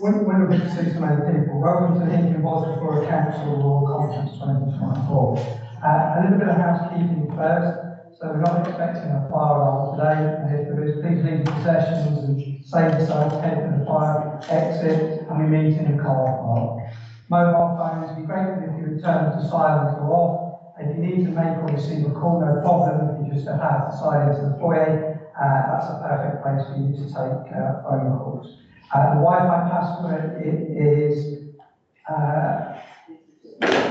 Wonderful to see so many people. Welcome to the Hinkley and Bosworth Borough Council Royal Conference 2024. A little bit of housekeeping first. So we're not expecting a fire alarm today, and if there is, please leave the sessions and save yourselves, head for the fire exit, and we meet in the car park. Mobile phones, it'd be great if you would turn them to silent or off. If you need to make or receive a call, no problem. If you just step out the side into the foyer, that's a perfect place for you to take phone calls. The Wi-Fi password is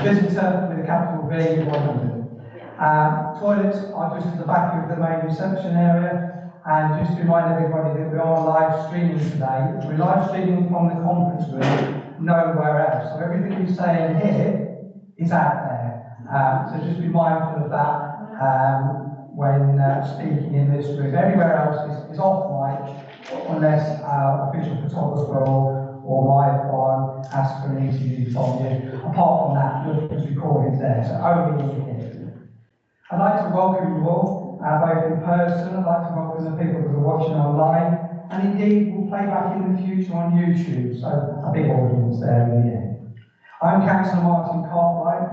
visitor with a capital V 100. Toilets are just at the back of the main reception area, and just to remind everybody that we are live streaming today. We're live streaming from the conference room, nowhere else. So everything we say in here is out there. So just be mindful of that when speaking in this room. Everywhere else is off mic, unless our official photographer or my farm asks for an interview from you. Apart from that, nothing's recorded there, so only in here. I'd like to welcome you all, both in person. I'd like to welcome the people that are watching online, and indeed we'll play back in the future on YouTube, so a big audience there in the end. I'm Councillor Martin Cartwright,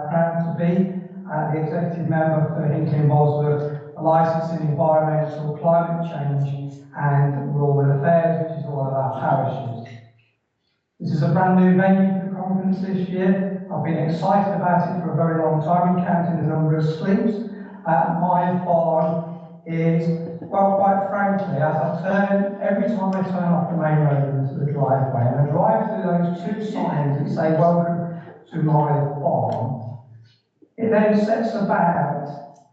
proud to be the Executive Member for Hinkley and Bosworth, a licence in environmental, climate change and rural affairs, which is all of our parishes. This is a brand new venue for the conference this year. I've been excited about it for a very long time, and counting the number of sleeps. My farm is, well, quite frankly, as I turn, every time I turn off the main road into the driveway, and I drive through those two signs that say welcome to my farm, it then sets about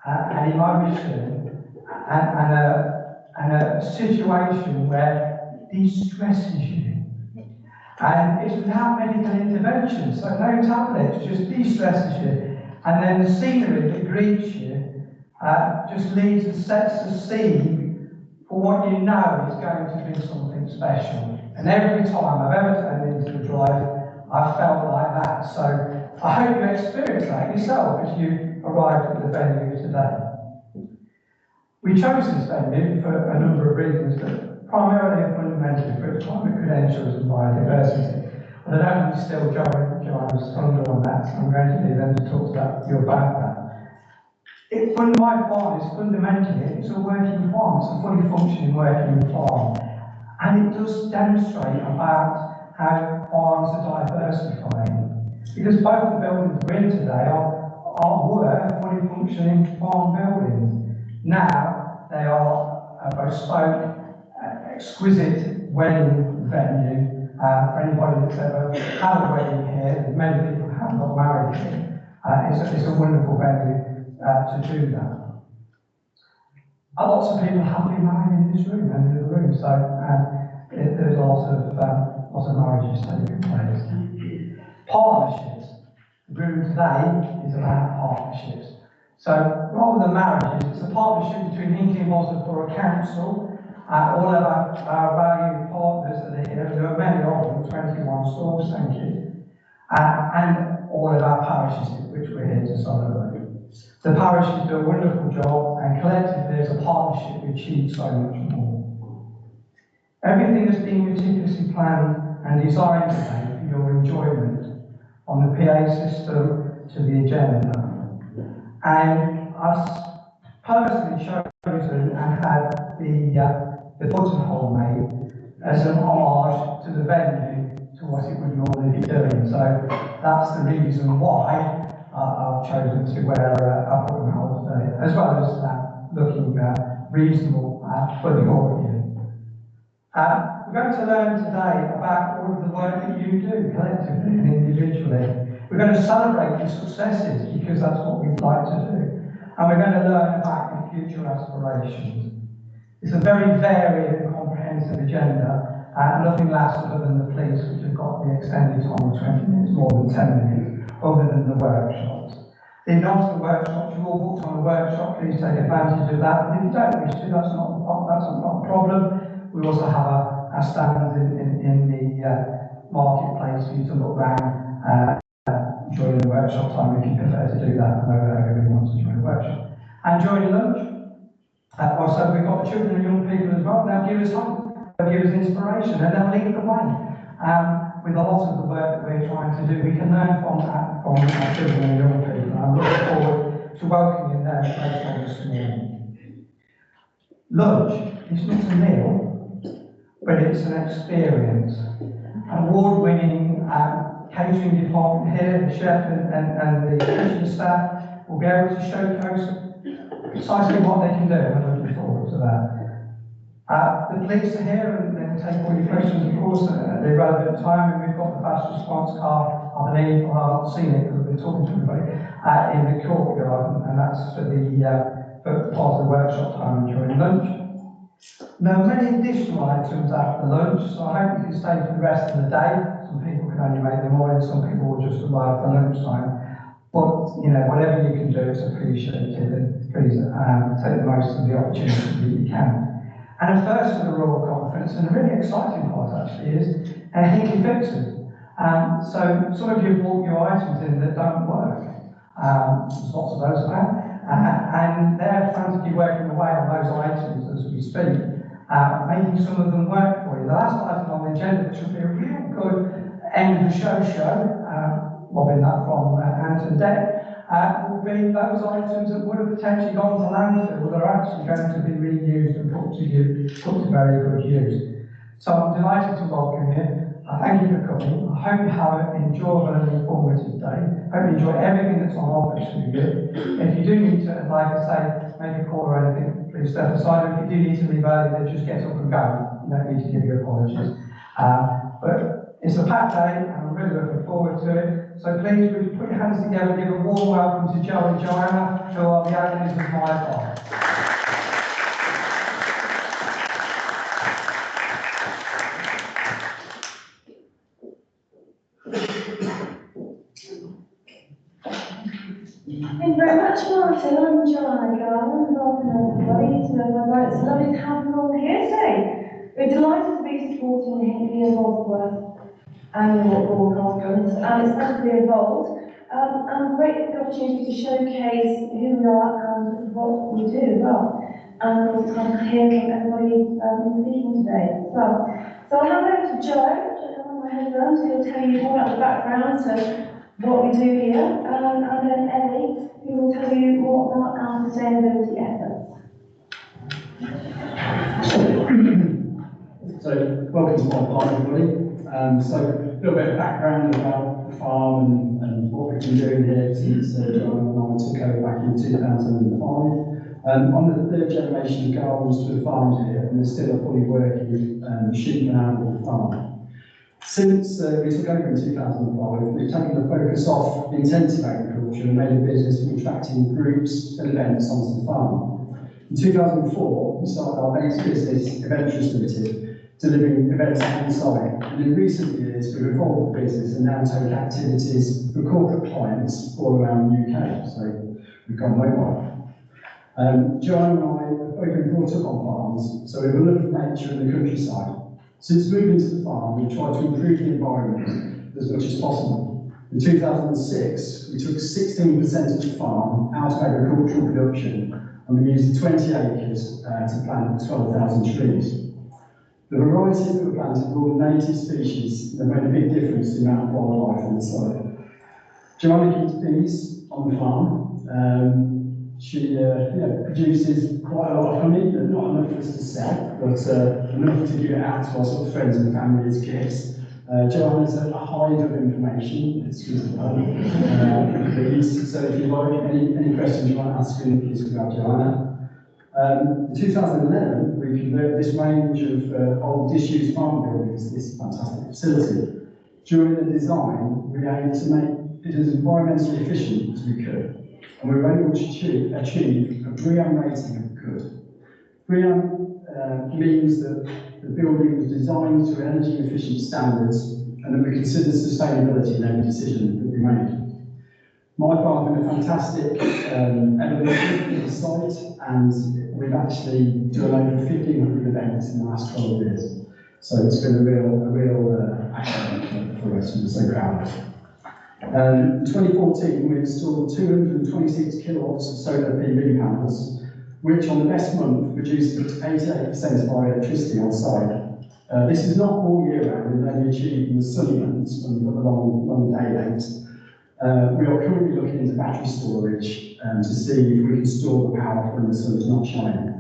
an emotion and a situation where de-stresses you. And it's without medical intervention, so no tablets, just de-stresses you. And then the scenery that greets you just leads and sets the scene for what you know is going to be something special. And every time I've ever turned into the drive, I've felt like that. So I hope you experience that yourself as you arrived at the venue today. We chose this venue for a number of reasons, but primarily and fundamentally for its climate credentials and biodiversity. But I don't want to steal Joanne's thunder on that, so I'm going to leave them to talk to you about that. My farm is fundamentally, it's a working farm, it's a fully functioning working farm. And it does demonstrate about how farms are diversifying. Because both the buildings we're in today were fully functioning farm buildings. Now they are a bespoke, exquisite wedding venue. For anybody that's ever had a wedding here, many people have got married here. It's a wonderful venue to do that. Lots of people have been married in this room and in the room, so there's lots of marriages taking place. Partnerships. The room today is about partnerships. So rather than marriages, it's a partnership between Hinkley and Bosworth Borough Council, all of our valued partners that are here. There are many of them, 21 stores, thank you, and all of our parishes, which we're here to celebrate. The parishes do a wonderful job, and collectively as a partnership we achieve so much more. Everything has been meticulously planned and designed today for your enjoyment, on the PA system to the agenda. And I've personally chosen and had the buttonhole made as an homage to the venue, to what it would normally be doing. So that's the reason why I've chosen to wear a buttonhole today, as well as looking reasonable for the audience. We're going to learn today about all of the work that you do collectively and individually. We're going to celebrate your successes, because that's what we'd like to do. And we're going to learn about your future aspirations. It's a very varied and comprehensive agenda, nothing less other than the police, which have got the extended time of 20 minutes, more than 10 minutes, other than the workshops. If not the workshops, you're all booked on a workshop, please take advantage of that. And if you don't wish to, that's not a problem. We also have our stands in the marketplace for you to look around during the workshop time if you prefer to do that. I know that everybody wants to join the workshop. And during lunch, also we've got the children and young people as well. They'll give us hope, they'll give us inspiration, and they'll lead the way. with a lot of the work that we're trying to do. We can learn from that, from our children and young people. I'm looking forward to welcoming them later on this morning. Lunch is not a meal, but it's an experience. Award-winning catering department here, the chef and the kitchen staff will be able to showcase precisely what they can do, and I'm looking forward to that. The police are here and they will take all your questions, of course, at the relevant time, and we've got the fast response car, I believe, well, I've not seen it because we're talking to everybody, in the courtyard, and that's for part of the workshop time during lunch. There are many additional items after lunch, so I hope you can stay for the rest of the day. Some people can only make the morning, some people will just arrive for lunchtime. But, you know, whatever you can do is appreciated, and please take the most of the opportunity that you can. And a first for the Royal Conference, and a really exciting part actually, is Hinkley Fixers. So some of you have brought your items in that don't work. There's lots of those around. And they're frantically working away on those items as we speak, making some of them work for you. The last item on the agenda, which will be a real good end of the show, robbing that from Anton Deck, will be those items that would have potentially gone to landfill that are actually going to be reused and put to very good use. So I'm delighted to welcome you. Thank you for coming. I hope you have an enjoyable and informative day. I hope you enjoy everything that's on offer to you. If you do need to, like I say, make a call or anything, please step aside. If you do need to leave early, then just get up and go. You don't need to give your apologies. But it's a packed day, and I'm really looking forward to it. So please, would you put your hands together and give a warm welcome to Joe and Joanna, who are the owners of My Farm. Thank you very much, Martin. I'm Joanna Garland. Welcome everybody to my right. It's lovely to have you all here today. We're delighted to be supporting the Hinkley and Bosworth annual Royal Conference, and it's going to be involved. And great for the opportunity to showcase who we are and what we do as well. And also kind of hear from everybody speaking today as well. So I'll hand over to Joe, my husband, who will tell you more about the background to what we do here, and then Ellie, who will tell you more about our sustainability efforts. So, welcome to My Farm, everybody. So, a little bit of background about the farm and what we've been doing here since John and I took over back in 2005. I'm the third generation of gardeners to have farmed here, and there's still a fully working sheep and animal farm. Since we took over in 2005, we've taken the focus off intensive agriculture and made a business of attracting groups and events onto the farm. In 2004, we started our base business, Adventures Limited, delivering events on site. And in recent years, we've evolved the business and now take activities for corporate clients all around the UK. So we've gone mobile. Joanne and I have both been brought up on farms, so we have a love of nature and the countryside. Since moving to the farm, we've tried to improve the environment as much as possible. In 2006, we took 16% of the farm out of agricultural production, and we used 20 acres to plant 12,000 trees. The varieties that were planted were all native species that made a big difference to the amount of wildlife on the site. Joanna keeps bees on the farm. She produces quite a lot of honey, but not enough for us to sell, but enough to give it out to our sort of friends and family as gifts. Joanna's a hive of information, excuse me, so if you've got any questions you want to ask me, please grab Joanna. In 2011, we converted this range of old disused farm buildings to this fantastic facility. During the design, we aimed to make it as environmentally efficient as we could, and we were able to achieve a BREEAM rating of good. BREEAM means that the building was designed to energy efficient standards and that we considered sustainability in every decision that we made. My farm has been a fantastic evolution of the site, and we've actually done over 1,500 events in the last 12 years. So it's been a real accolade for us, and we're so proud of it. In 2014, we installed 226 kilowatts of solar PV panels, which on the best month produced 88% of our electricity on site. This is not all year round, it's only achieved in the sunny months when we've got the long day lengths. We are currently looking into battery storage to see if we can store the power when the sun is not shining.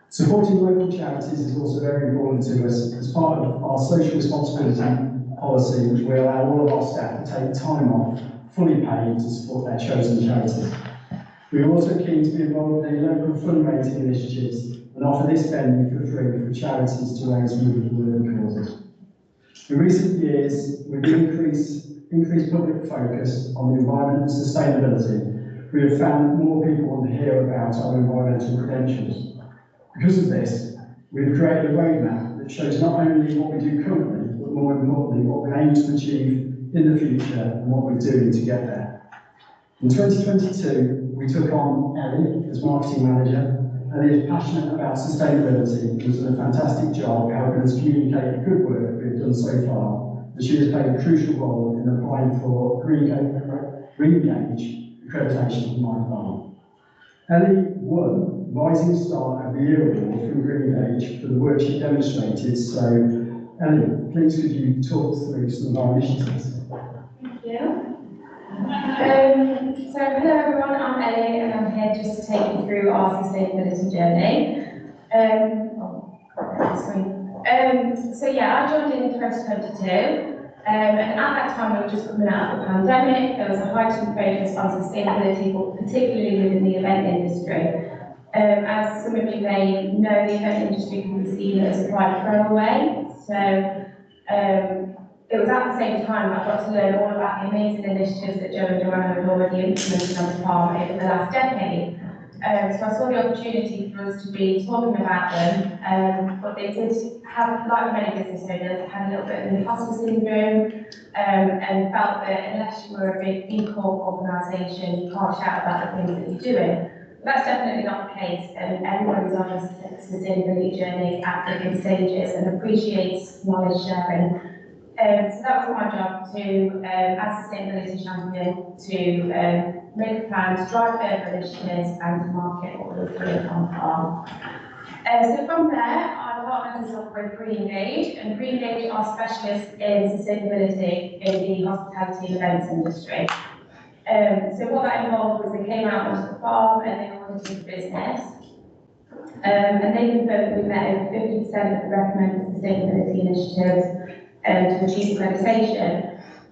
Supporting local charities is also very important to us. As part of our social responsibility policy, we allow all of our staff to take time off, fully paid, to support their chosen charities. We are also keen to be involved in local fundraising initiatives and offer this venue for free for charities to raise money for worthy causes. In recent years, with increased public focus on the environment and sustainability, we have found more people want to hear about our environmental credentials. Because of this, we have created a roadmap that shows not only what we do currently, but more importantly, what we aim to achieve in the future and what we're doing to get there. In 2022, we took on Ellie as marketing manager. Ellie is passionate about sustainability and has done a fantastic job helping us communicate the good work we've done so far, and she has played a crucial role in applying for Green Gauge accreditation from my farm. Ellie won Rising Star of the Year Award from Green Gauge for the work she demonstrated, so Ellie, please could you talk through some of our initiatives? Thank you. So hello everyone, I'm Ellie and I'm here just to take you through our sustainability journey. So yeah, I joined in 2022 and at that time we were just coming out of the pandemic. There was a heightened focus on sustainability, but particularly within the event industry. As some of you may know, the event industry can be seen as quite throwaway. So it was at the same time that I got to learn all about the amazing initiatives that Joe and Joanna had already implemented on the farm over the last decade. So I saw the opportunity for us to be talking about them, but they did have, like many business owners, had a little bit of imposter syndrome and felt that unless you were a big B Corp organisation, you can't shout about the things that you're doing. But that's definitely not the case, and everyone's on a sustainability journey at different stages and appreciates knowledge sharing. So that was my job to, as sustainability champion, to make a plan to drive further initiatives and to market what we were doing on farm. So from there, I partnered us up with Green Gauge, and Green Gauge are specialists in sustainability in the hospitality and events industry. So what that involved was they came out onto the farm and they audited the business. And they confirmed that we met over 50% of the recommended sustainability initiatives to achieve accreditation.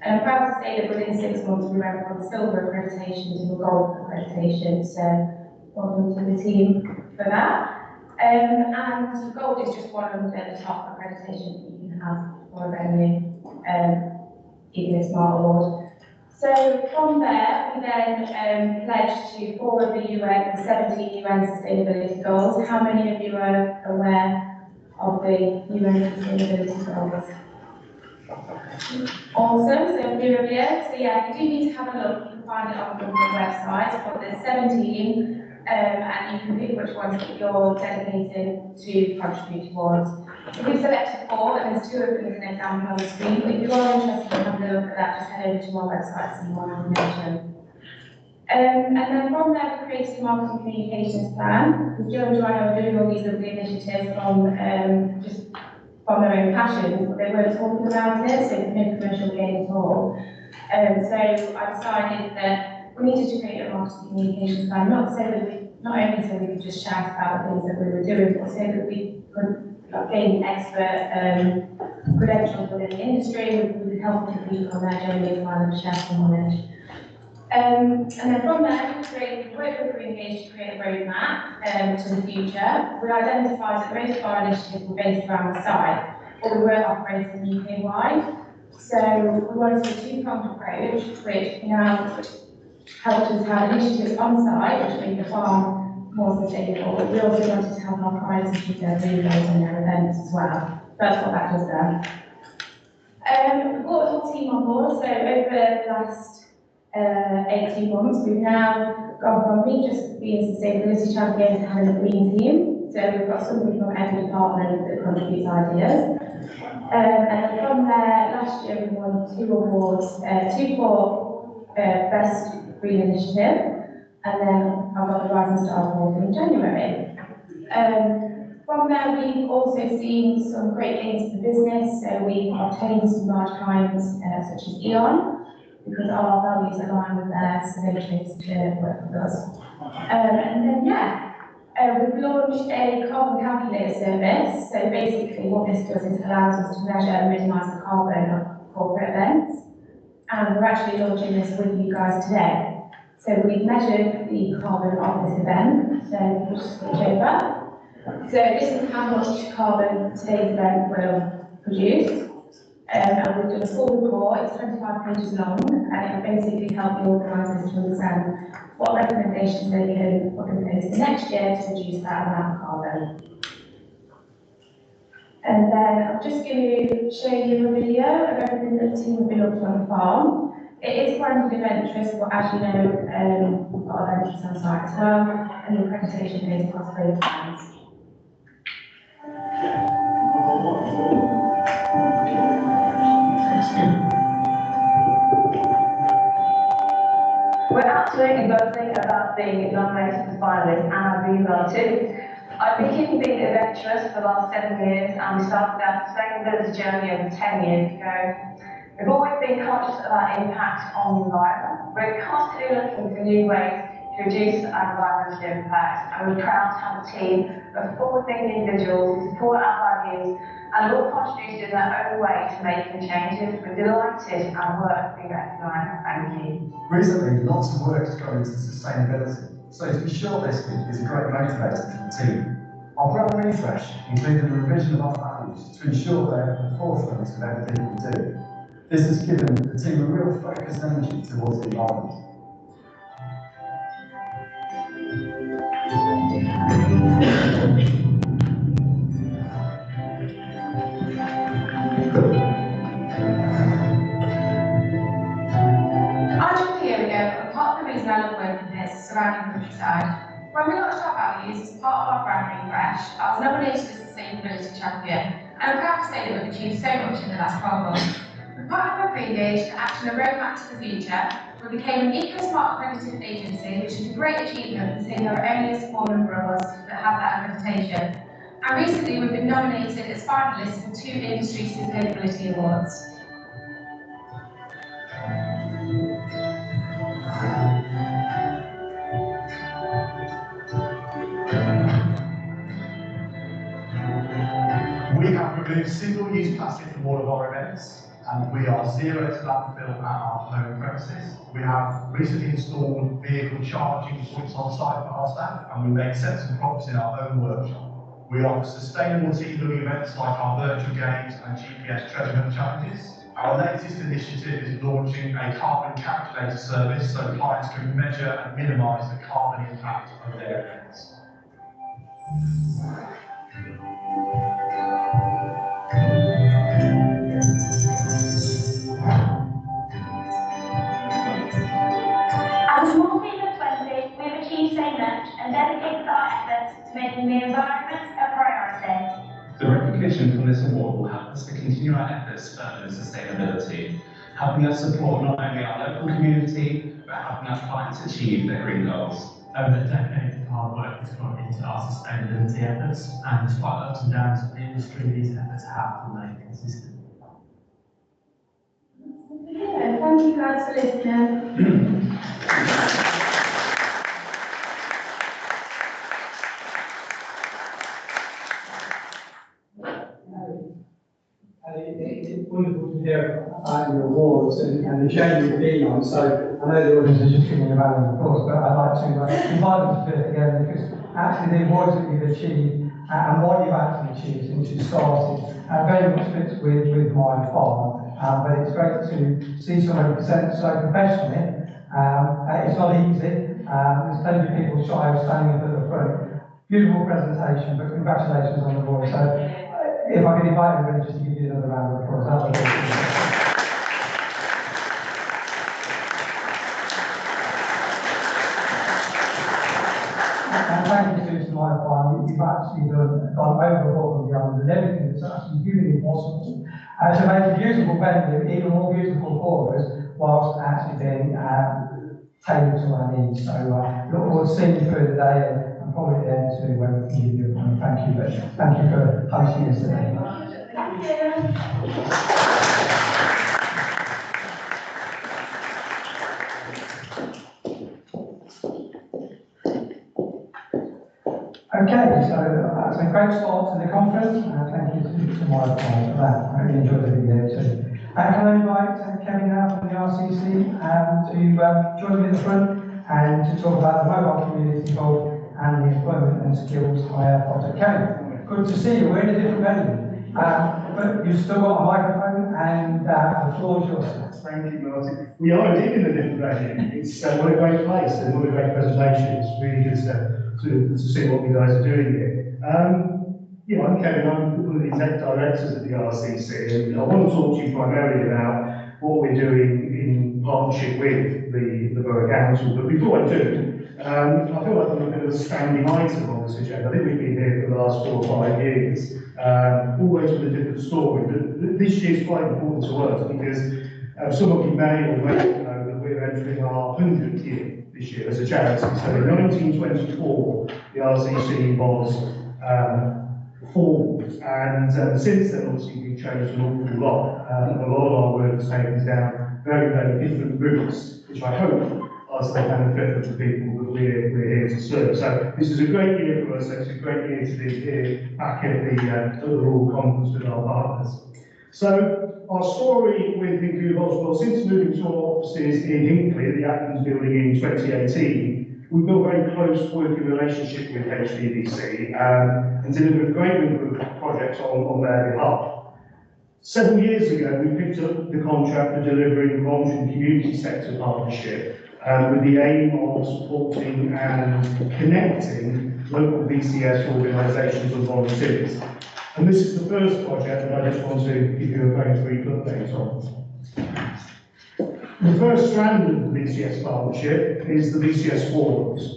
And I'm proud to say that within 6 months we went from silver accreditation to a gold accreditation, so welcome to the team for that. And gold is just one of the top accreditation that you can have for a venue, even a smart award. So from there, we then pledged to forward the 17 UN sustainability goals. How many of you are aware of the UN sustainability goals? Awesome, so a few of you. So yeah, you do need to have a look. You can find it on the website, but there's 17, and you can pick which ones that you're dedicated to contribute towards. So we've selected 4, and there's 2 of them as an example on the screen, but if you are interested in having a look at that, just head over to our website for some more information. And then from there, we created a marketing communications plan, because Joe and Joanna were doing all these lovely initiatives from their own passions, but they weren't talking about it, so there's no commercial gain at all. So I decided that we needed to create a marketing communications plan, not only so we could just shout about the things that we were doing, but so that we could gain expert credentials within the industry. We could help people on their journey as well and share some knowledge. And then from there, we worked with Green Gauge to create a roadmap to the future. We identified that most of our initiatives were based around the site, but we weren't operating UK-wide. So we wanted a 2-pronged approach, which now helped us have initiatives on site, which made the farm more sustainable. But we also wanted to help our clients achieve their green goals and their events as well. That's what that does there. We brought the whole team on board, so over the last 18 months, we've now gone from me just being sustainability champion to having a green team. So we've got somebody from every department that contributes ideas. And then from there, last year we won 2 awards, 2 for Best Green Initiative, and then I got the Rising Star Award in January. From there, we've also seen some great gains for the business. So we've obtained some large clients such as E.ON, because our values align with theirs, so they chose to work with us. And then, we've launched a carbon calculator service. So basically what this does is allows us to measure and minimise the carbon of corporate events. And we're actually launching this with you guys today. So we've measured the carbon of this event. So we'll just switch over. So this is how much carbon today's event will produce. And we've done a full report, it's 25 pages long, and it will basically help the organisers to understand what recommendations they can put in place for next year to reduce that amount of carbon. And then I'm just going to show you a video of everything that the team have been up to on the farm. It is branded Adventurous, but as you know, we've got Adventurous on site as well, and the accreditation goes across both brands. We're absolutely buzzing about being nominated as finalists, and I've been well too. I've been keeping being adventurous for the last 7 years, and we started our sustainability journey over 10 years ago. We've always been conscious of our impact on the environment. We're constantly looking for new ways to reduce our environmental impact, and we're proud to have a team of forward-thinking individuals who support our values and have all contributed in their own way to making changes. We're delighted our work being recognised. Thank you. Recently, lots of work has gone into sustainability, so to be shortlisted is a great motivator for the team. Our brand refresh included a revision of our values to ensure they're at the forefront of everything we do. This has given the team a real focused energy towards the environment. I love working here, surrounding countryside. When we launched our values as part of our brand refresh, I was nominated as Sustainability Champion, and I'm proud to say that we've achieved so much in the last 12 months. We're part of Pre-engaged Action, a roadmap to the future. We became an EcoSmart accredited agency, which is a great achievement considering there are only a small number of us that have that accreditation. And recently we've been nominated as finalists for 2 industry sustainability awards. We have removed single-use plastic from all of our events, and we are zero to landfill at our home premises. We have recently installed vehicle charging points on site for our staff, and we make sets and props in our own workshop. We offer sustainable team-building events like our virtual games and GPS treasure hunt challenges. Our latest initiative is launching a carbon calculator service so clients can measure and minimise the carbon impact of their events. As a small team of 20, we've achieved so much and dedicated our efforts to making the environment a priority. The recognition from this award will help us to continue our efforts further in sustainability, helping us support not only our local community, but helping our clients achieve their green goals. Over the decades of hard work has gone into our sustainability efforts, and despite the ups and downs of the industry, these efforts have remained consistent. Thank you guys for listening. It's wonderful to hear about your awards and the journey you've been on. So I know the audience is just giving you a round of applause, but I'd like to invite them to do it again, because actually the awards that you've achieved and what you've actually achieved since you started very much fits with my farm. But it's great to see somebody present so professionally. It's not easy. There's plenty of people shy of standing up at the front. Beautiful presentation, but congratulations on the award. So if I could invite everybody just to give you another round of applause. That would be and thank you to my farm. You've actually gone over above and beyond, and everything that's actually humanly possible to make a beautiful venue even more beautiful for us, whilst actually being tailored to our needs. So look forward to seeing you through the day, and can probably there to when we can give you a point. Thank you, but thank you for hosting us today. Okay, so that's a great start to the conference, and thank you to my for that. I really enjoyed being there too. Can I invite Kevin now from the RCC to join me at the front and to talk about the mobile community goal and the employment and skills hire project. Kevin, good to see you. We're in a different venue, but you've still got a microphone, and the floor is yours. Thank you, Martin. We are indeed in a different venue. It's what a great place and what a great presentation. It's really good to see what you guys are doing here. I'm Kevin. I'm one of the exec directors at the RCC, and I want to talk to you primarily about what we're doing in partnership with the Borough Council. But before I do, I feel like I'm a bit of a standing item on this agenda. I think we've been here for the last 4 or 5 years, always with a different story. But this year is quite important to us because some of you may or may not know that we're entering our 100th year this year as a charity. So in 1924, the RCC was formed, and since then, obviously, we've changed an awful lot. A lot of our work has taken us down very, very different routes, which I hope are to the benefit of the people that we're here to serve. So this is a great year for us. It's a great year to be here back at the Royal Conference with our partners. So our story with Hinkley Boswell, since moving to our offices in Hinkley, the Atkins building in 2018, we've built a very close working relationship with HVBC and delivered a great number of projects on their behalf. Several years ago, we picked up the contract for delivering the voluntary community sector partnership with the aim of supporting and connecting local BCS organisations and volunteers. And this is the first project that I just want to give you a very brief update on. The first strand of the BCS partnership is the BCS forums.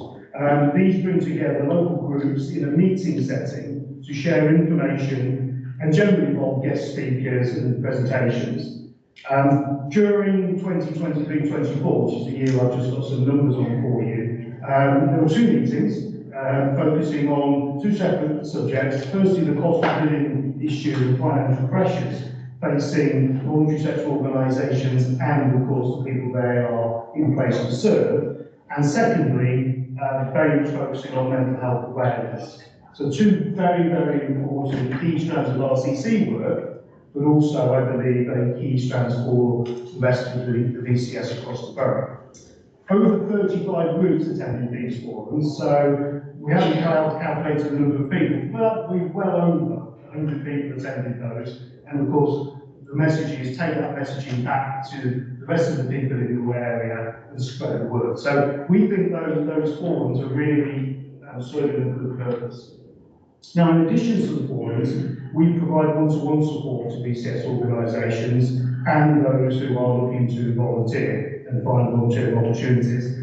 These bring together local groups in a meeting setting to share information and generally involve guest speakers and presentations. During 2023-24, which is the year I've just got some numbers on for you, there were 2 meetings focusing on 2 separate subjects. Firstly, the cost of living issue and financial pressures facing voluntary sector organisations and, of course, the people they are in place to serve. And secondly, very much focusing on mental health awareness. So 2 very, very important key strands of RCC work, but also, I believe, a key strands for the rest of the VCS across the borough. Over 35 groups attended these forums, so we haven't calculated the number of people, but we've well over 100 people attended those. And of course, the message is take that messaging back to the rest of the people in your area and spread the word. So we think those forums are really serving a good purpose. Now, in addition to the forums, we provide one-to-one support to BCS organisations and those who are looking to volunteer and find volunteering opportunities.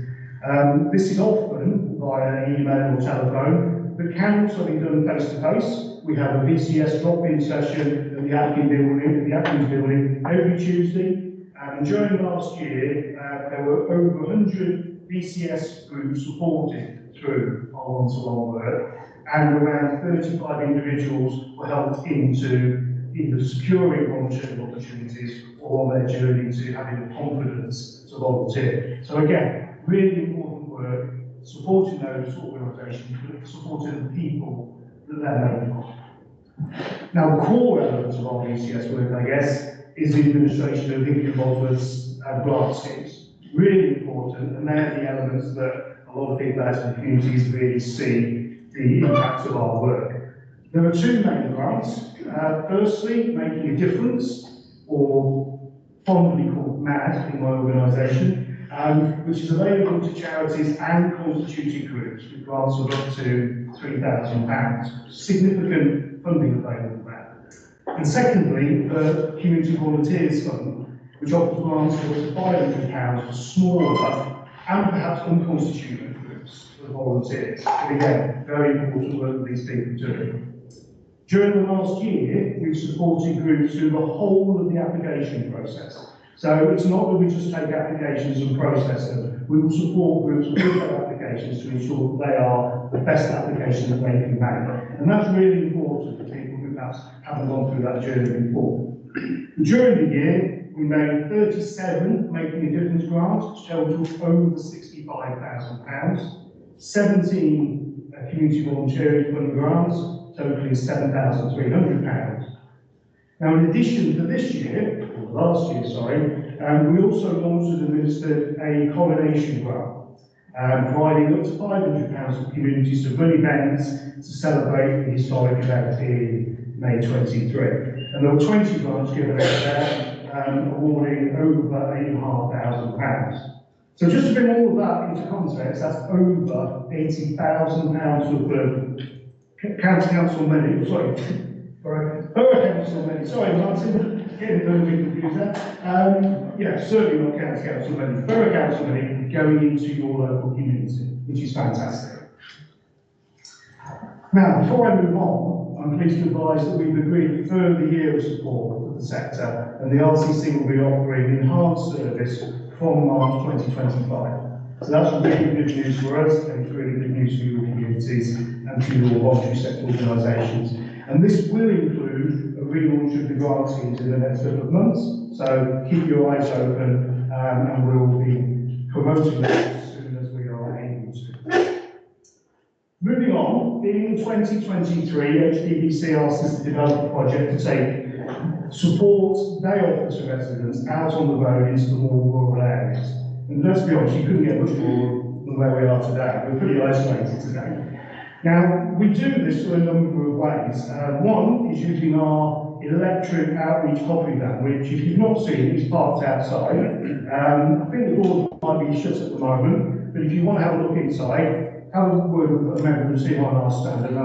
This is often via email or telephone, but can also be done face-to-face. We have a BCS drop-in session at the Atkins building every Tuesday. And during last year, there were over 100 BCS groups supported through our one-to-one work, and around 35 individuals were helped into either securing volunteering opportunities or on their journey to having the confidence to volunteer. So again, really important work, supporting those organisations, but supporting the people that they're made of. Now, the core element of our BCS work, I guess, is the administration of Hinkley Bosworth's grant schemes. Really important, and they're the elements that a lot of people out in the communities really see the impact of our work. There are 2 main grants. Firstly, Making a Difference, or fondly called MAD in my organisation, which is available to charities and constituting groups with grants of up to £3,000. Significant funding available there. And secondly, the Community Volunteers Fund, which offers grants of up to £500 for smaller and perhaps unconstituted groups for volunteers. But again, very important work that these people are doing. During the last year, we've supported groups through the whole of the application process. So it's not that we just take applications and process them. We will support groups with their applications to ensure that they are the best application that they can make. And that's really important for people who perhaps haven't gone through that journey before. During the year, we made 37 Making a Difference grants, which totaled over £65,000, 17 community volunteering fund grants, totaling £7,300. Now, in addition to this year, or last year, sorry, we also launched and administered a coronation grant, providing up to £500 for communities to run events to celebrate the historic event in May 23. And there were 20 grants given out there, awarding over £8,500. So just to bring all of that into context, that's over £80,000 worth of county council money, sorry, borough council money, sorry Martin, getting a little bit confused there. Yeah, certainly not county council money, borough council money going into your local community, which is fantastic. Now, before I move on, I'm pleased to advise that we've agreed a further year of support for the sector, and the RCC will be offering enhanced service from March 2025. So that's really good news for us, and it's really good news for your communities and for your voluntary sector organisations. And this will include a relaunch of the grant schemes in the next couple of months, so keep your eyes open, and we'll be promoting this as soon as we are able to. Moving on, in 2023, HDBC asked us to develop a project to take support they offer to residents out on the road into the more rural areas. And let's be honest, you couldn't get much more than where we are today. We're pretty isolated today. Now, we do this through a number of ways. One is using our electric outreach coffee van, which, if you've not seen, is parked outside. I think the doors might be shut at the moment, but if you want to have a look inside, have a word with a member of the team on our stand, and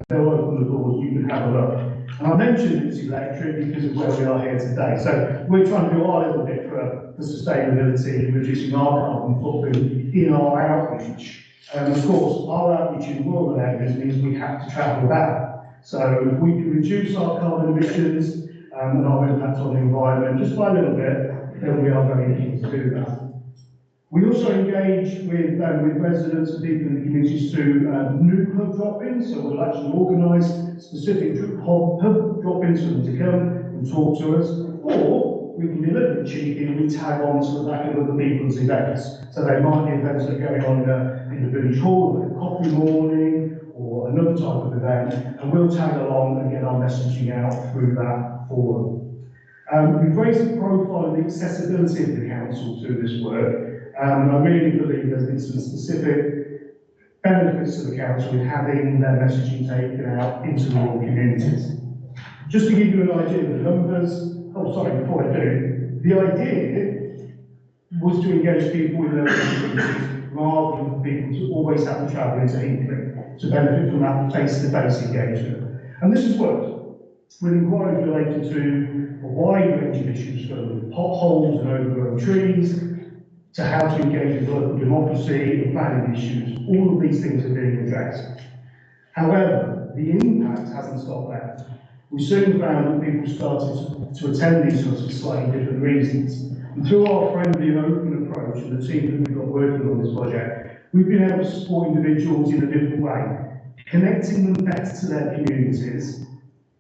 they'll open the doors, you can have a look. And I mentioned it's electric because of where we are here today. So we're trying to do our little bit for sustainability and reducing our carbon footprint in our outreach. And of course, our outreach in rural areas means we have to travel back. So if we can reduce our carbon emissions and our impact on the environment just by a little bit, then we are very keen to do that. We also engage with residents and people in the communities through new hub drop-ins, so we'll actually organise specific hub drop-ins for them to come and talk to us, or we can be a little bit cheeky and we tag on to the back of other people's events. So they might be events that are going on in the village hall, like a coffee morning, or another type of event, and we'll tag along and get our messaging out through that forum. We've raised the profile of the accessibility of the council through this work. I really believe there's been some specific benefits to the council in having their messaging taken out into rural communities. Just to give you an idea of the numbers, before I do, the idea was to engage people in local communities rather than people to always have to travel into Hinkley to benefit from that face-to-face engagement. And this has worked, with inquiries related to a wide range of issues, from potholes and overgrown trees, to how to engage with local democracy and planning issues. All of these things are being addressed. However, the impact hasn't stopped there. We soon found that people started to attend these sorts for slightly different reasons. And through our friendly and open approach and the team that we've got working on this project, we've been able to support individuals in a different way, connecting them better to their communities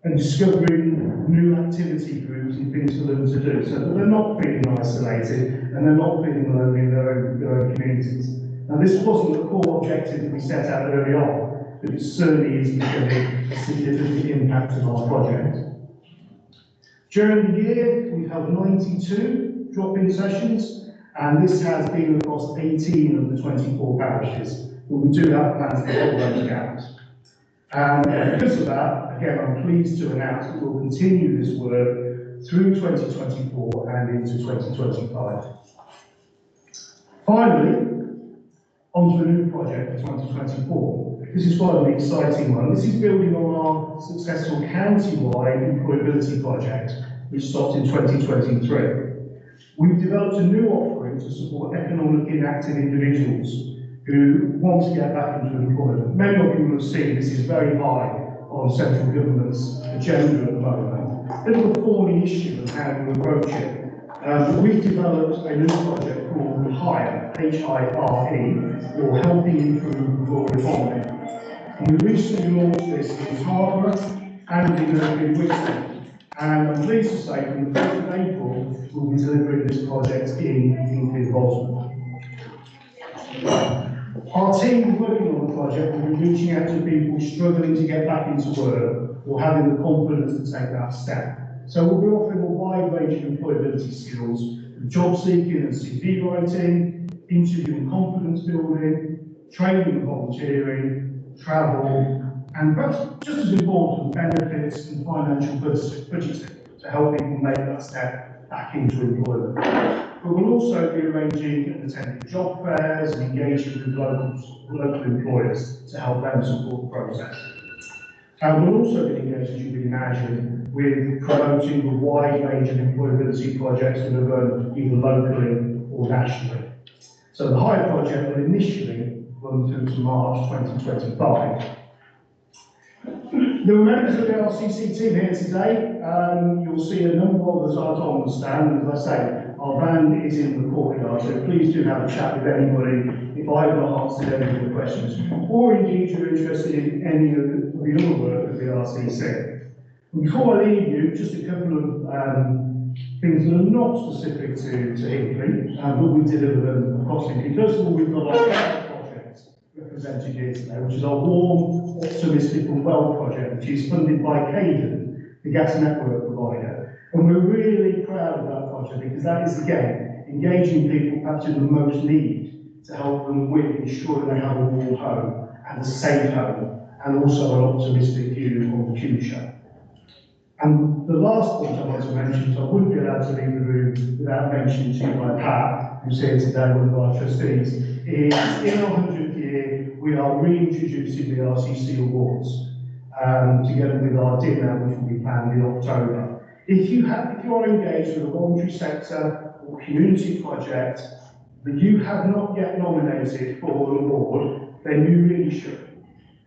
and discovering new activity groups and things for them to do, so that they're not feeling isolated and they're not feeling lonely in their own communities. Now, this wasn't the core objective that we set out early on, but it certainly is becoming a significant impact of our project. During the year, we've held 92 drop-in sessions, and this has been across 18 of the 24 parishes, but we do have plans to hold those gaps. And because of that, again, I'm pleased to announce that we'll continue this work through 2024 and into 2025. Finally, onto a new project for 2024. This is quite an exciting one. This is building on our successful county-wide employability project, which stopped in 2023. We've developed a new offering to support economically inactive individuals who want to get back into employment. Many of you will have seen this is very high on central government's agenda at the moment. A bit of a thorny issue of how you approach it. We've developed a new project called HIRE, H-I-R-E, or Helping Improve Rural Economy. And we recently launched this in Harborough and in Wixton. And I'm pleased to say from the 1st of April, we'll be delivering this project in Hinkley Bosworth. Our team working on the project will be reaching out to people struggling to get back into work or having the confidence to take that step. So we'll be offering a wide range of employability skills, job seeking and CV writing, interview and confidence building, training and volunteering, travel, and perhaps just as important, benefits and financial budgeting to help people make that step back into employment. But we'll also be arranging and attending job fairs and engaging with local employers to help them support the process. And we'll also be engaged, as you can imagine, with promoting a wide range of employability projects that are run either locally or nationally. So the HIRE project will initially run through to March 2025. There are members of the RCC team here today. You'll see a number of us aren't on the stand. As I say, our van is in the courtyard, so please do have a chat with anybody if I've not answered any of the questions, or indeed you're interested in any of the other work of the RCC. And before I leave you, just a couple of things that are not specific to Hinkley, but we deliver them across Hinkley. First of all, we've got our project represented here today, which is our Warm, Optimistic and Well project, which is funded by Cadent, the gas network provider. And we're really proud of that project because that is, again, engaging people perhaps in the most need to help them with ensuring they have a warm home and a safe home, and also an optimistic view of the future. And the last point I want to mention, so I wouldn't be allowed to leave the room without mentioning to you by Pat, who's here today, one of our trustees, is in our 100th year, we are reintroducing the RCC Awards, together with our dinner, which will be planned in October. If you are engaged with a voluntary sector or community project that you have not yet nominated for an award, then you really should.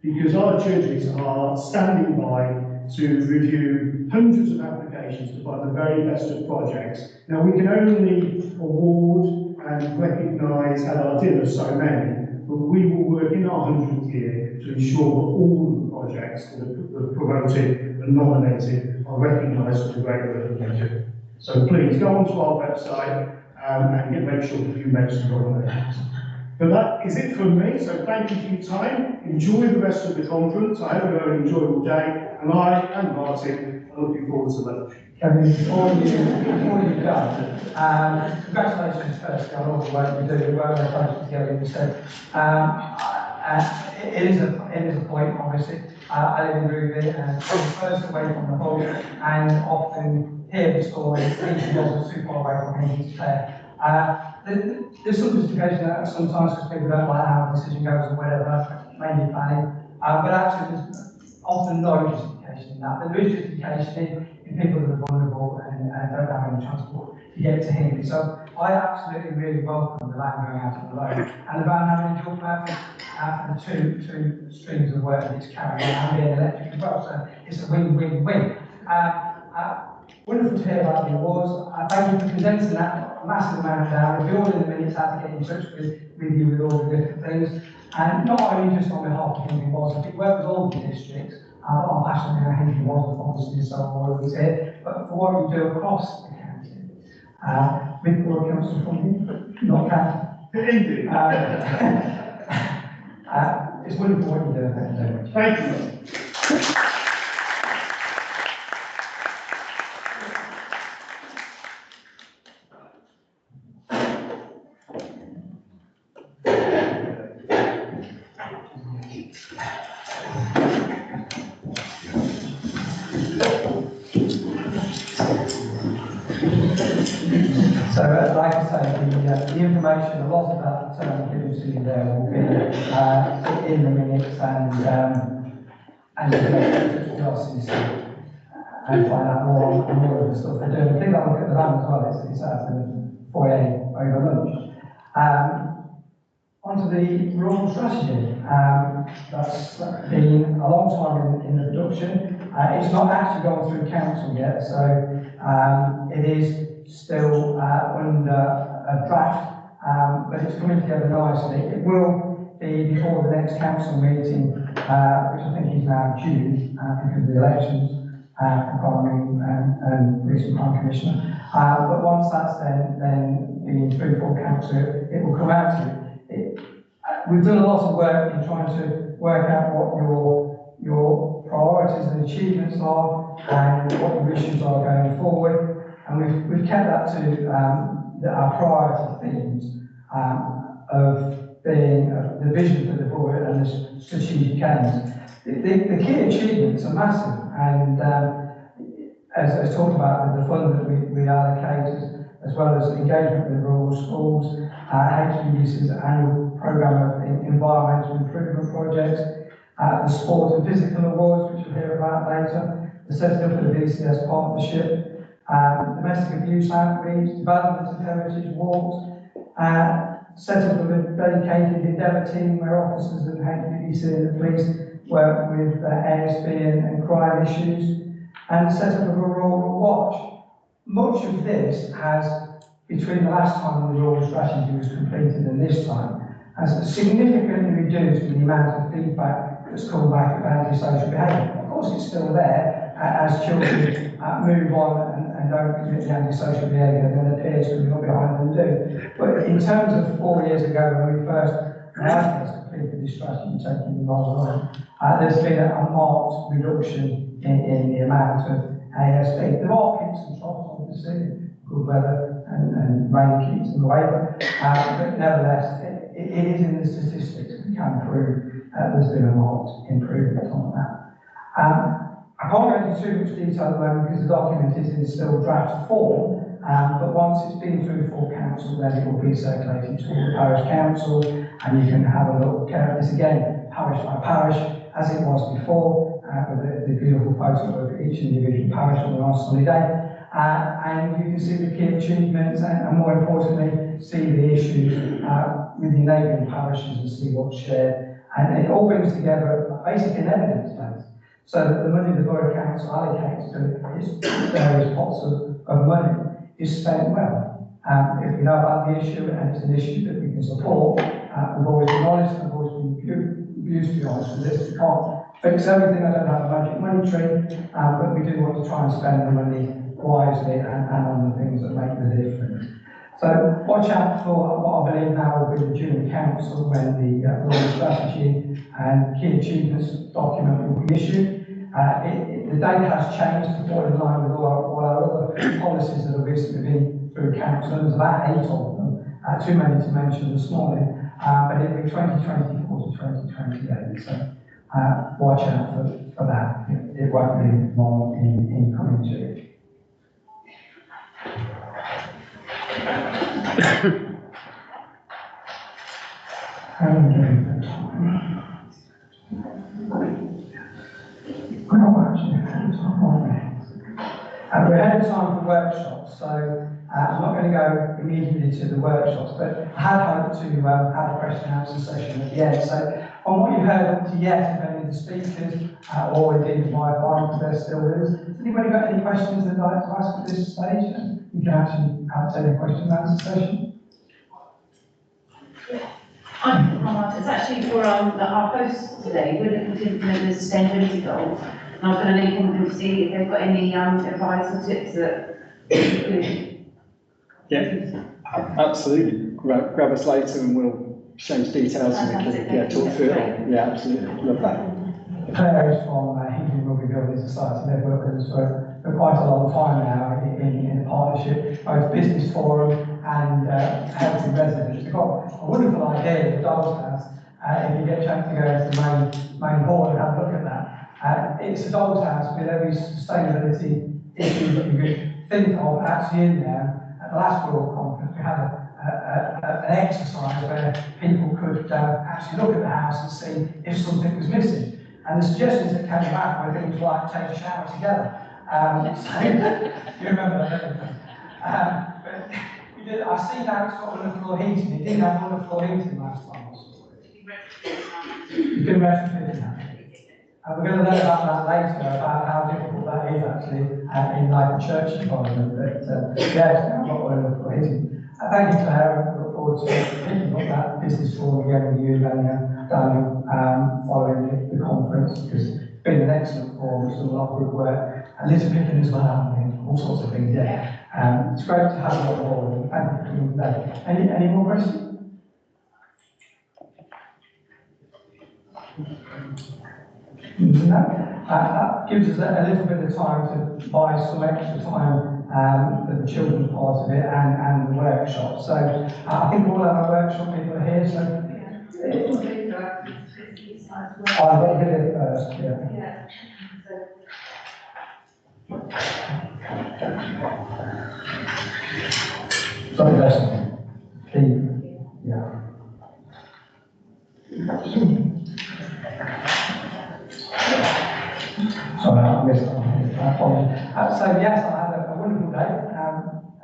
Because our judges are standing by to review hundreds of applications to find the very best of projects. Now, we can only award and recognise at our dinner so many, but we will work in our 100th year to ensure that all of the projects that are promoted and nominated are recognised for the great work that they do. So please go onto our website and make sure that you mention the nominations. But that is it from me, so thank you for your time. Enjoy the rest of the conference. I hope you have an enjoyable day, and I and Martin are looking forward to lunch. Kevin, before you go, congratulations firstly on all the work you do, the work we're close together, you said. It is a point, obviously. I live in Ruby and I'm first away from the home, and often hear the story, each wasn't too far away from me to play. There's some justification that sometimes because people don't like how a decision goes or whatever, mainly planning, but actually there's often no justification in that. There is justification in people that are vulnerable and don't have any transport to get to him. So I absolutely really welcome the van going out on the road and the van having a dual purpose for the two streams of work that it's carrying on and being electric as well. So it's a win-win-win. Wonderful to hear about the awards. Thank you for condensing that massive amount down. If you're all in the minutes, how to get in touch with you with all the different things. And not only just on behalf of Hinkley Bosworth, we work with all the districts, but I'm passionate about Hinkley Bosworth, obviously, so I'm always here. But for what you do across the county, with Borough Council funding, not county. Indeed. It's wonderful what you do. Thank you very much. Thank you. So, like I say, the information, a lot about the term given to you there will be in the minutes, and you can get to RCC and find out more on all of the stuff they're doing. Please have a look at the van as well, it's out in the foyer over lunch. Onto the rural strategy. That's been a long time in the production. It's not actually gone through council yet, so it is still under a draft, but it's coming together nicely. It will be before the next council meeting, which I think is now June, because of the elections, for Crime and Police and Crime Commissioner. But once that's then being through full council, it will come out to it. We've done a lot of work in trying to work out what your priorities and achievements are and what your issues are going forward. And we've kept that to our priority themes of being the vision for the board and the strategic aims. The key achievements are massive, and as talked about with the fund that we allocate, as well as engagement with rural schools, HBUC's annual programme of environmental improvement projects, the sport and physical awards, which you'll hear about later, the setting up of the VCS partnership, domestic abuse outreach, development of heritage walks, set up of a dedicated endeavour team where officers of HBUC and the police work with ASB and crime issues, and set up of a rural watch. Much of this has, between the last time the rural strategy was completed and this time, has significantly reduced the amount of feedback that's come back about antisocial behaviour. Of course, it's still there as children move on and don't commit the antisocial behaviour, then the peers can look behind them do. But in terms of 4 years ago when we first completed this strategy, taking the on, there's been a marked reduction in the amount of ASB. There are peaks and troughs, obviously, good weather and rain keeps them away, but nevertheless, it is in the statistics we can prove there's been a marked improvement on that. I can't go into too much detail at the moment because the document is in still draft form, but once it's been through full council, then it will be circulated to the parish council, and you can have a look at this again, parish by parish, as it was before, with the beautiful photo of each individual parish on a nice sunny day. And you can see the key achievements and more importantly, see the issues with the neighbouring parishes and see what's shared. And it all brings together basically an evidence base, so that the money the Borough Council allocates to its various pots of money is spent well. If we know about the issue and it's an issue that we can support, we've always been honest and I've always been used to be honest with this. We can't fix everything, I don't have a magic money tree, but we do want to try and spend the money wisely and on the things that make the difference. So watch out for what I believe now will be the June Council when the rural strategy and key achievements document will be issued. The date has changed to fall in line with all our other policies that have recently been through council. There's about 8 of them, too many to mention this morning, but it'll be 2024 to 2028. So watch out for that. It won't be long in coming to. We're ahead of time for workshops, so I'm not going to go immediately to the workshops, but I had hoped to have a question and answer session at the end. So on what you've heard up to yet, if any of the speakers, or indeed my advisors, they're still with us, has anybody got any questions they'd like to ask at this stage? And you can actually take a question and answer session. It's actually for our post today. We're looking to implement the sustainability goals. And I was going to link in and see if they've got any advice or tips that you could. Yeah, absolutely. Grab us later and we'll change details and we can talk through it all. Yeah, absolutely. Love that. Claire is from Hinkley Rugby Building Society. They've worked with us for quite a long time now in partnership, both business forum and helping residents. They've got a wonderful idea of the Doll's House. If you get a chance to go into the main hall and have a look at that. It's a doll's house with every sustainability issue that you could think of actually in there. At the last World Conference, we had an exercise where people could actually look at the house and see if something was missing. And the suggestions that came back were things like take a shower together. So, you remember that, but we did, I see now it's got underfloor heating. It didn't have underfloor heating last time. You can retrofit that. We're going to learn about that later, about how difficult that is actually, in like the church environment, but yeah, I'm not one for hitting. Thank you, Claire, I look forward to picking up that business forum again with you, Daniel, following the conference, because it's been an excellent forum, it's done a lot of good work, and little picking as well, I think, all sorts of things, yeah. It's great to have you on board, and thank you for coming today. Any more questions? No. That gives us a little bit of time to buy some extra time for the children's part of it and the workshop. So I think all our workshop people are here, so I've got to get it first, yeah. Sorry, that's yeah. Sorry, I missed that. So yes, I had a wonderful day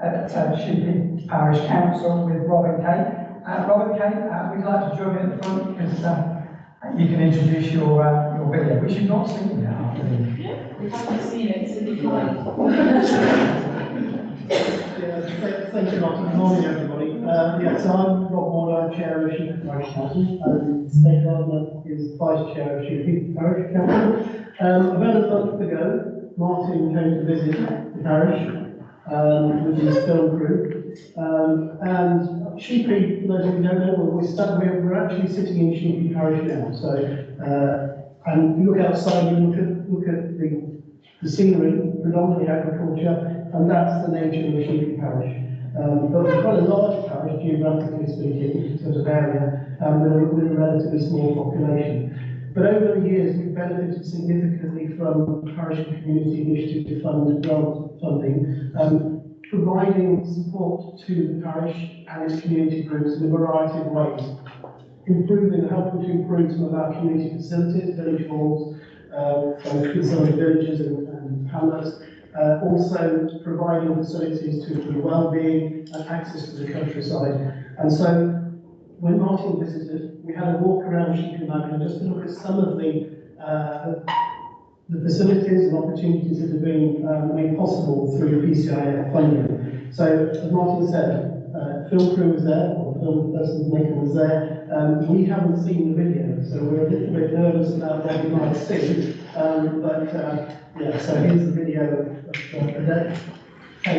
at Shipley Parish Council with Rob and Kate. Rob and Kate, we'd like to join you at the front because you can introduce your video, which you've not seen yet, I believe. We haven't seen it, so we can't. Thank you, Martin. Good morning, everybody. So I'm Rob Moore, Chair of Shipley Parish Council, and Steve Gardner is Vice Chair of Shipley Parish Council. About a month ago, Martin came to visit the parish with his film crew. And Shipley, for those of you who don't know, we're actually sitting in Shipley Parish now. So, and you look outside, you look at the scenery, predominantly agriculture, and that's the nature of the Shipley Parish. But we've got a large parish, geographically speaking, in terms of area, with a relatively small population. But over the years, we've benefited significantly from parish and community initiative fund grant funding, providing support to the parish and its community groups in a variety of ways, helping to improve some of our community facilities, village halls, both in some of the villages and hamlets, also providing facilities to improve well-being and access to the countryside. And so, when Martin visited, we had a walk around Shipley Magna just to look at some of the facilities and opportunities that have been made possible through PCIF funding. So, as Martin said, film crew was there, or film person maker was there. We haven't seen the video, so we're a little bit nervous about what we might see. So here's the video of the day. Hey,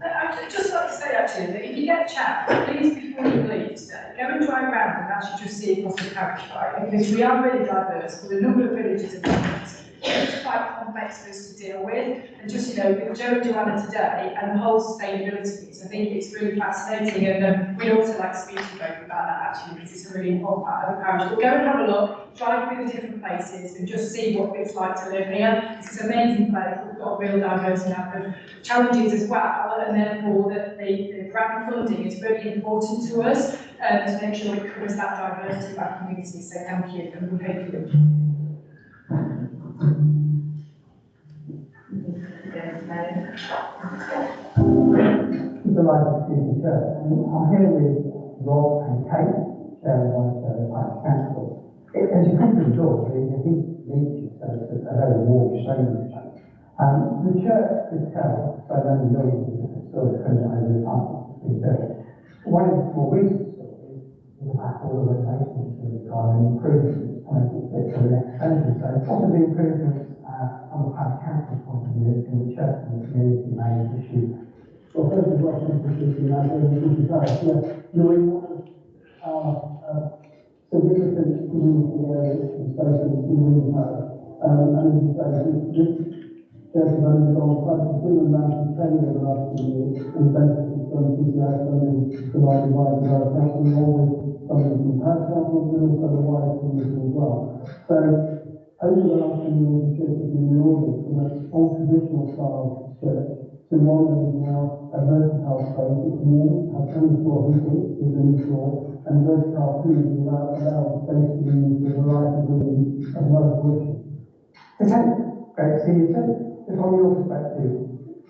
I'd just like to say actually that if you get a chance, please before you leave today, go and drive around and actually just see across the parish, right? Because we are really diverse with a number of villages and towns. It's quite complex for us to deal with, and just with Joe and Joanna today and the whole sustainability piece, I think it's really fascinating, and we'd also like to speak to you both about that actually, because it's a really important part of the parish. But go and have a look, drive through the different places, and just see what it's like to live here. It's an amazing place. We've got a real diversity of challenges as well, and therefore the grant funding is really important to us to make sure it covers that diversity of our community. So thank you, and we hope you. Delighted to see the church. I'm here with Rob and Kate, Chair and Vice Chair of the Parish Council. As you come through the door, the heat meets you, so it's a very warm, strange place. The church could tell, so many millions of different stories coming over the past. One of the more recent stories is about all the rotations in the car and improvements to make it fit for the next century. So possibly improvements from the parish council point of view in the church and the community may issue. Well, first of all, I'm interested in that in Parish. You're in one of our significant community areas and spaces in the parish. And as you say, this church has undergone quite a considerable amount of training over the last few years, and basically from PCI funding provided by the Parish Council, along with funding from the Parish Council, but also the wider community as well. So, over the last few years, the church has been reordered from an old traditional style church to one that is now a versatile space. It's new, has 24 heating with the new floor, and versatile food allows space to be used for a variety of reasons as well as worship. Okay, great to see you too. So from your perspective,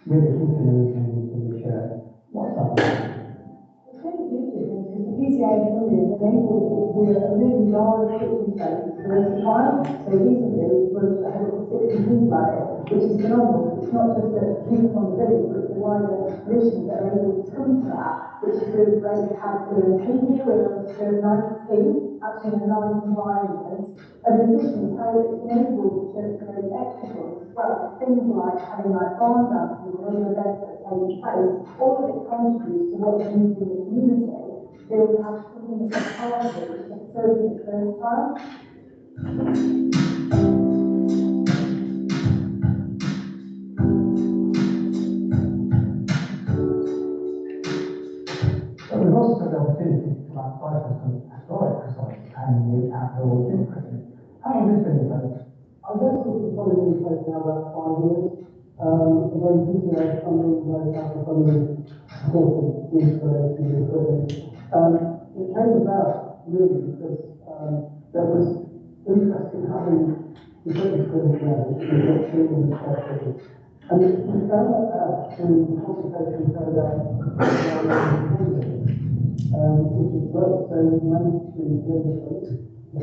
with the continuing changes in the church, what's that? It's really beautiful because the PCA funding years enabled it to be a really large kitchen space for a trial. So recently it was able to sit and think about it, which is phenomenal. It's not just the people on the village, but the wider commissions that are able to come to that, which is really great to have the people who are still 19, actually in a nice environment. And in addition, how it's enabled to create extra things, well, things like having like barn dances and other events that are taking place, all of it contributes to what it means in the community. They will have something that's part of it, which is serving the first time. But we've also got the opportunity to outside of some historic sites and the outdoor gym. How long has this been in place? I guess this has probably been in place now about 5 years. Again, people are coming very happy from the supporting the installation of the equipment. It came about really because there was interest in having the equipment for the ground, and got treatment especially. And we found that out through the consultation carried out which is great. So we managed to demonstrate the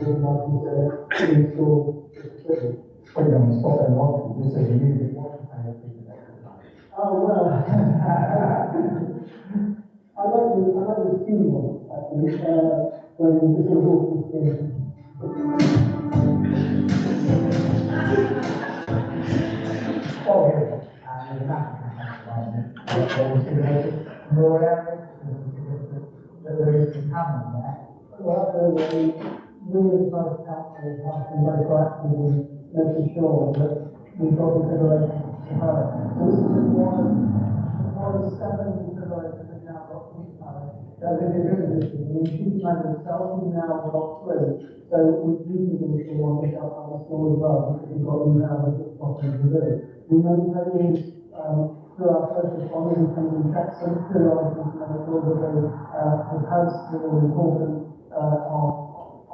install this equipment. Well, you're on the spot then, Rob. You said you knew it wasn't paying for Oh, well. I like the scheme one, actually, when the sort of walking in. Oh, yeah. And there's that more areas that there is to come on that. Well, absolutely. We as both councils have been very proactive in making sure that we've got consideration for her. This is one of 7 considerations that now got to be married. There's a division issue. I mean, she's married herself, she's now got 3. So we do think we want to help on the school as well, because we've got them now as a property to do. We maintain through our first responders and Jackson, through our information, that they have had an important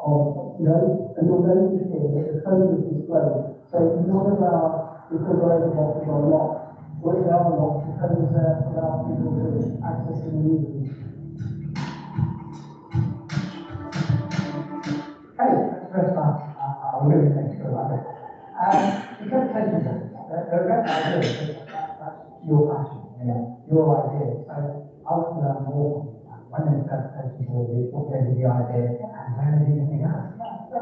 and you're going to see that the code is displayed. So none of our refrigerator boxes are locked. Where they are locked, the code is there to allow people to access and use them. Hey, that's the first time I really think to go about it. The interpretation they're very ideas, that's your passion, your idea. So I want to learn more from you. When the interpretation board is, what gave you the idea, and when did you think out? So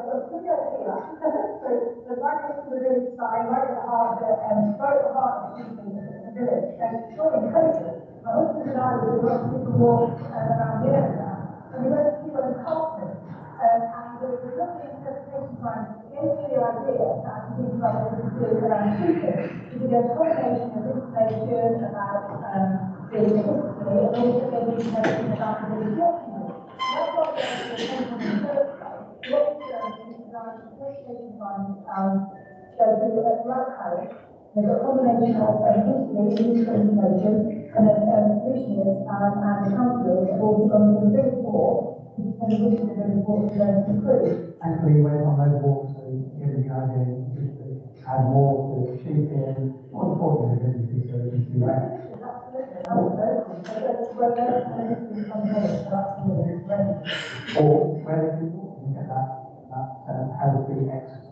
the right next to the village sign, right at the heart of the village, and it's really incredible. My husband and I would do lots of different walks around the area, and we went to see one in Carlton, and there was a lovely interpretation line that gave me the idea that I could think about what we could do around shooting. We did a combination of information about the history, and also gave me information about the village walking. That's what we actually came from in the first place. What we did is design a interpretation line go through a black house. There's a combination of history, useful information, and then commissioners and councillors have all gone to the village board, and the wishes of the village board to learn to improve. Thankfully, you went on those walks to give them the idea to add more to sheep in, more importantly, the business so you can see that. Absolutely, that was very cool. So that's where there's a history from here, so absolutely great. Or where people can get that healthy exercise.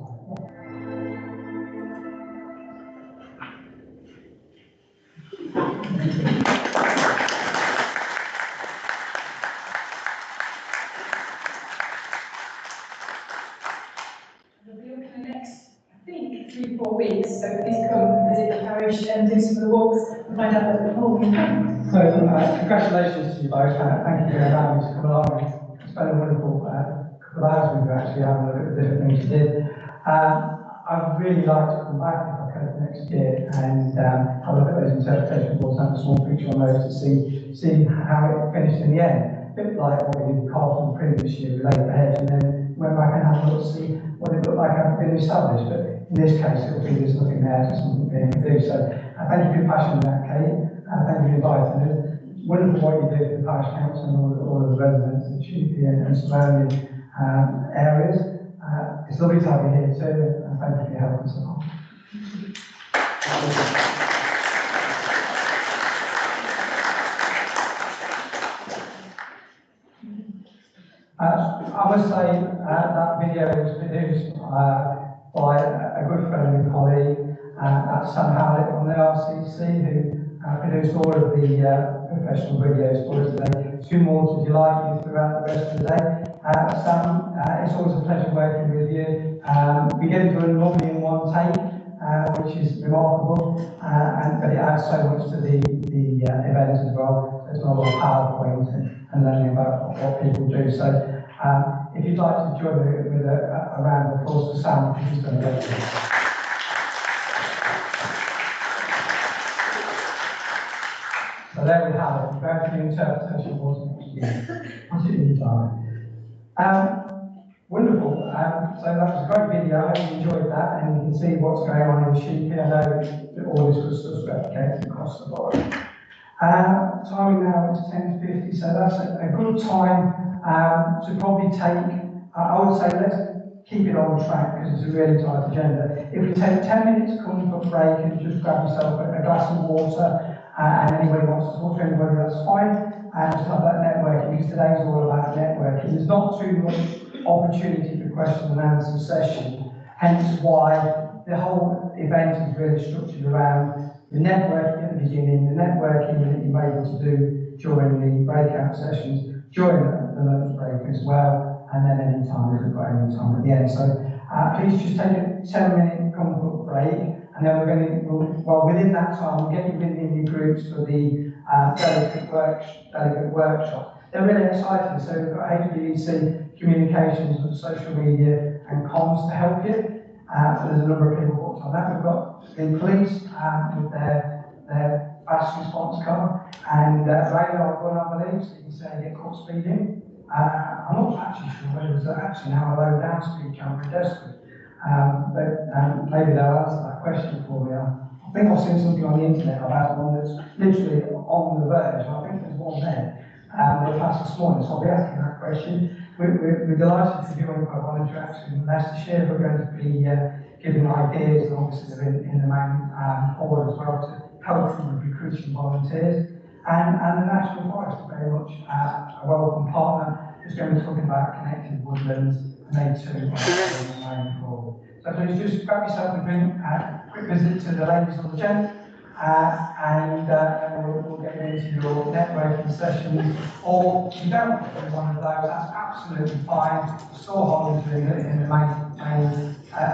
We'll be looking the next, I think, 3-4 weeks, so please come visit the parish and do some of the walks and find out what the whole week is. So, congratulations to you both. Thank you for allowing me to come along and spend a wonderful couple of hours with you, actually, having a look at the different things you did. I'd really like to come back if I could next year and have a look at those interpretation boards, have a small picture on those to see how it finished in the end. A bit like what we did with Carlton previous year, we laid the hedge and then went back and had a look to see what it looked like having been established. But in this case, it will be there's nothing there, just something being to do. So thank you for your passion in that, Kate. Thank you for inviting us. Wonderful what you do for the parish council and all of the residents of Sheepy and surrounding areas. It's lovely to have you here too, and thank you for your help and support. I must say that video was produced by a good friend and colleague, Sam Howlett from the RCC, who produced all of the professional videos for us today. Two more to delight you throughout the rest of the day. Sam, it's always a pleasure working with you. We get it done normally in one take, which is remarkable, but it adds so much to the event as well. There's not a lot of PowerPoint and learning about what people do. So if you'd like to join me with a round of applause for Sam, because he's done a great job. So there we have it. Going to the interpretation wasn't it wonderful. So that was a great video. I hope you enjoyed that, and you can see what's going on in the sheep here. I know that all this good stuff's replicated across the board. Timing now is 10:50, so that's a good time to probably take, I would say let's keep it on track because it's a really tight agenda. If we take 10 minutes comfort break and just grab yourself a glass of water, and anybody wants to talk to anybody, that's fine, and just have that networking, because today's all about networking. There's not too much opportunity for question and answer session, hence why the whole event is really structured around the networking at the beginning, the networking that you're able to do during the breakout sessions, during the lunch break as well, and then any time if we've got any time at the end. So please just take a 10-minute comfort break, and then we're going to, well, within that time, we'll get you in your groups for the delegate workshop. They're really exciting. So we've got HVEC, communications, social media, and comms to help you. So there's a number of people booked on that. We've got the police with their fast response car, and radar gun, I believe, so you can say get caught speeding. I'm not actually sure whether there's actually now a low down speed camera in Desford, but maybe they'll answer that question for me. I think I've seen something on the internet about one that's literally on the verge, and I think there's one there. They passed this morning, so I'll be asking that question. We're delighted to be on one interaction in Leicestershire. We're going to be giving ideas, and obviously they're in the main hall as well, to help them with recruiting volunteers. And the National Forest is very much a welcome partner, who's going to be talking about connected woodlands, and they too are in the main hall. So please just grab yourself a drink, quick visit to the ladies on the gents, and we'll get into your networking sessions. Or if you don't want to do one of those, that's absolutely fine. Still holding in the main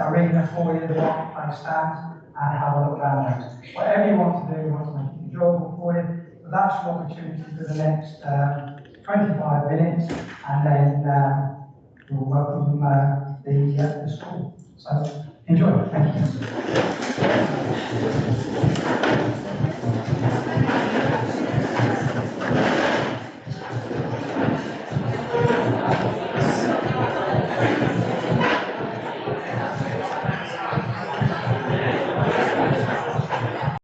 arena for you, the marketplace stands, and have a look around those. Whatever you want to do, we want to make it enjoyable for you. But that's your opportunity for the next 25 minutes, and then we'll welcome the school. So enjoy. Thank you.